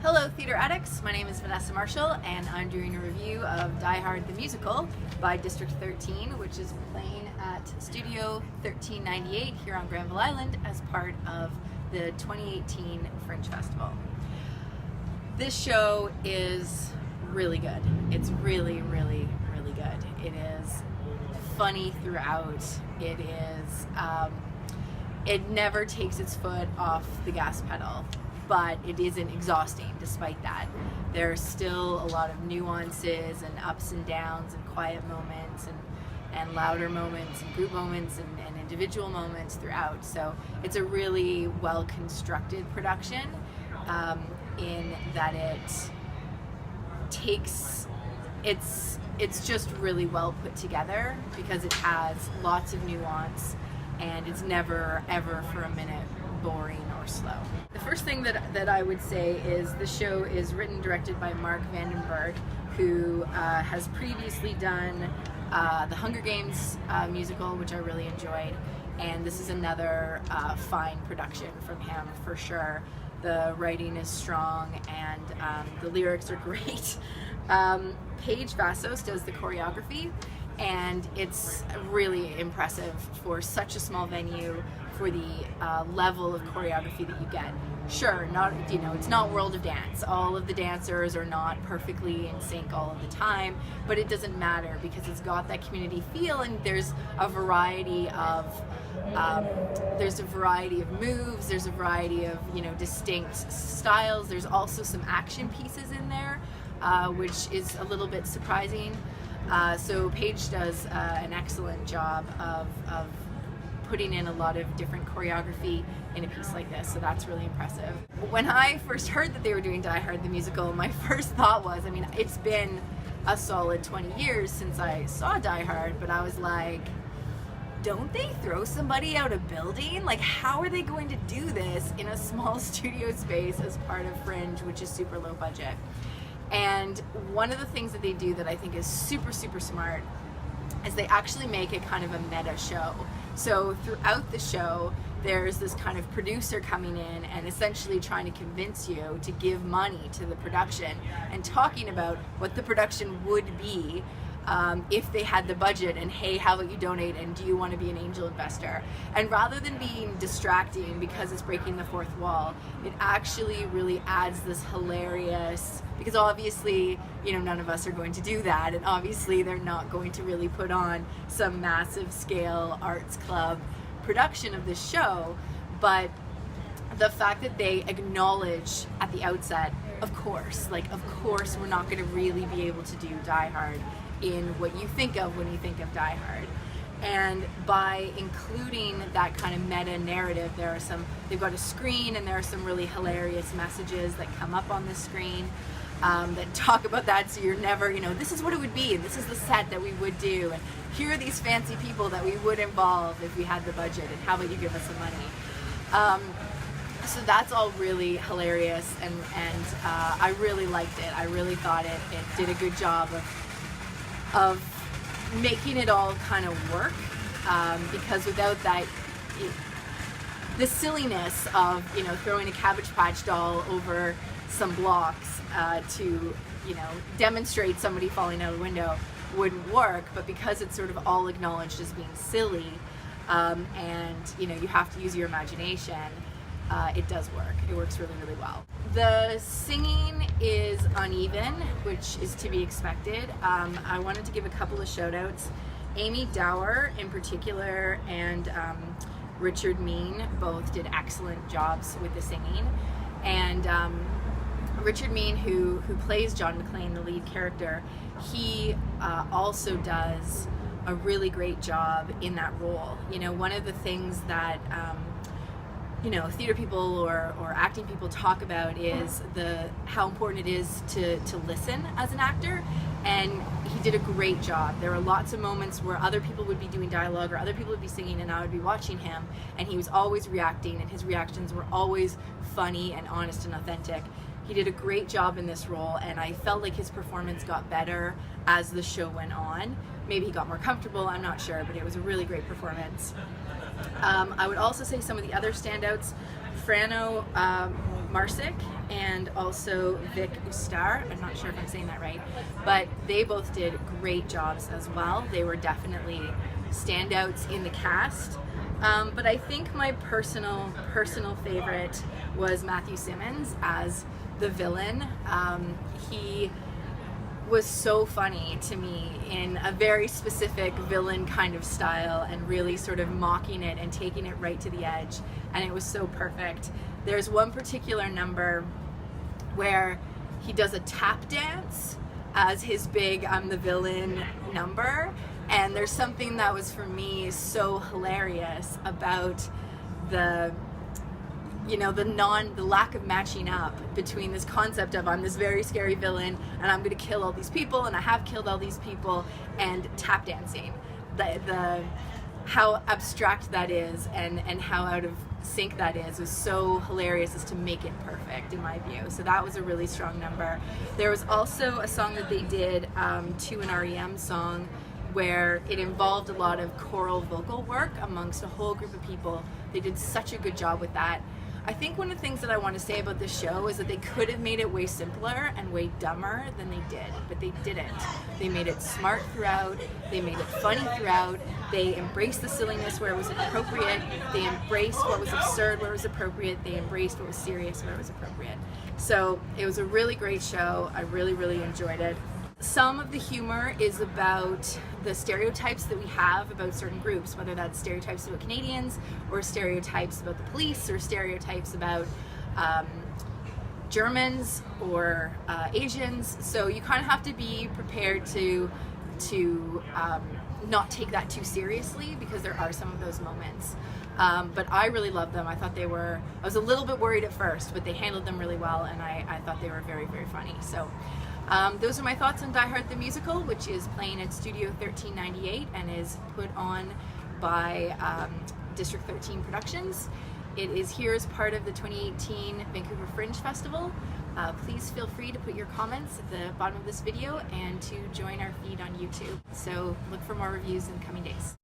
Hello Theater Addicts, my name is Vanessa Marshall and I'm doing a review of Die Hard the Musical by District 13, which is playing at Studio 1398 here on Granville Island as part of the 2018 Fringe Festival. This show is really good. It's really good. It is funny throughout. It never takes its foot off the gas pedal, but it isn't exhausting despite that. There's still a lot of nuances and ups and downs and quiet moments and louder moments and group moments and individual moments throughout. So it's a really well constructed production in that it's just really well put together because it has lots of nuance and it's never ever for a minute boring or slow. The first thing that I would say is the show is written and directed by Mark Vandenberg, who has previously done the Hunger Games musical, which I really enjoyed, and this is another fine production from him for sure. The writing is strong and the lyrics are great. Paige Vassos does the choreography, and it's really impressive for such a small venue, for the level of choreography that you get. Sure, it's not World of Dance. All of the dancers are not perfectly in sync all of the time, but it doesn't matter because it's got that community feel, and there's a variety of moves. There's a variety of distinct styles. There's also some action pieces in there, which is a little bit surprising. So Paige does an excellent job of putting in a lot of different choreography in a piece like this, so that's really impressive. When I first heard that they were doing Die Hard the Musical, my first thought was, it's been a solid 20 years since I saw Die Hard, but I was like, don't they throw somebody out a building? Like, how are they going to do this in a small studio space as part of Fringe, which is super low budget? And one of the things that they do that I think is super smart is they actually make it kind of a meta show. So throughout the show, there's this kind of producer coming in and essentially trying to convince you to give money to the production and talking about what the production would be if they had the budget, and hey, how about you donate, and do you want to be an angel investor? And rather than being distracting because it's breaking the fourth wall, it actually really adds this hilarious, because obviously none of us are going to do that, and obviously they're not going to really put on some massive scale arts club production of this show, but the fact that they acknowledge at the outset, of course we're not going to really be able to do Die Hard in what you think of when you think of Die Hard. And by including that kind of meta narrative, they've got a screen, and there are some really hilarious messages that come up on the screen that talk about that, so you're never, this is what it would be, and this is the set that we would do, and here are these fancy people that we would involve if we had the budget, and how about you give us some money? So that's all really hilarious, and I really liked it. I really thought it did a good job of making it all kind of work, because without that, the silliness of throwing a Cabbage Patch doll over some blocks to demonstrate somebody falling out a window wouldn't work. But because it's sort of all acknowledged as being silly, and you have to use your imagination, it does work. It works really well. The singing is uneven, which is to be expected. I wanted to give a couple of shout outs. Amy Dower in particular and Richard Mean both did excellent jobs with the singing. And Richard Mean, who plays John McClane, the lead character, he also does a really great job in that role. One of the things that theater people or acting people talk about is how important it is to listen as an actor, and he did a great job. There were lots of moments where other people would be doing dialogue or other people would be singing, and I would be watching him, and he was always reacting, and his reactions were always funny and honest and authentic. He did a great job in this role, and I felt like his performance got better as the show went on. Maybe he got more comfortable, I'm not sure, but it was a really great performance. I would also say some of the other standouts. Frano Marsick and also Vic Ustar. I'm not sure if I'm saying that right, but they both did great jobs as well. They were definitely standouts in the cast. But I think my personal favorite was Matthew Simmons as the villain. He was so funny to me in a very specific villain kind of style, and really sort of mocking it and taking it right to the edge, and it was so perfect. There's one particular number where he does a tap dance as his big I'm the villain number, and there's something that was for me so hilarious about the lack of matching up between this concept of I'm this very scary villain and I'm gonna kill all these people and I have killed all these people, and tap dancing. The how abstract that is and how out of sync that is was so hilarious as to make it perfect in my view. So that was a really strong number. There was also a song that they did to an REM song where it involved a lot of choral vocal work amongst a whole group of people. They did such a good job with that. I think one of the things that I want to say about this show is that they could have made it way simpler and way dumber than they did, but they didn't. They made it smart throughout, they made it funny throughout, they embraced the silliness where it was appropriate, they embraced what was absurd where it was appropriate, they embraced what was serious where it was appropriate. So it was a really great show. I really enjoyed it. Some of the humor is about the stereotypes that we have about certain groups, whether that's stereotypes about Canadians or stereotypes about the police or stereotypes about Germans or Asians. So you kind of have to be prepared to not take that too seriously, because there are some of those moments. But I really loved them. I thought I was a little bit worried at first, but they handled them really well, and I thought they were very funny. So those are my thoughts on Die Hard the Musical, which is playing at Studio 1398 and is put on by District 13 Productions. It is here as part of the 2018 Vancouver Fringe Festival. Please feel free to put your comments at the bottom of this video and to join our feed on YouTube. So look for more reviews in the coming days.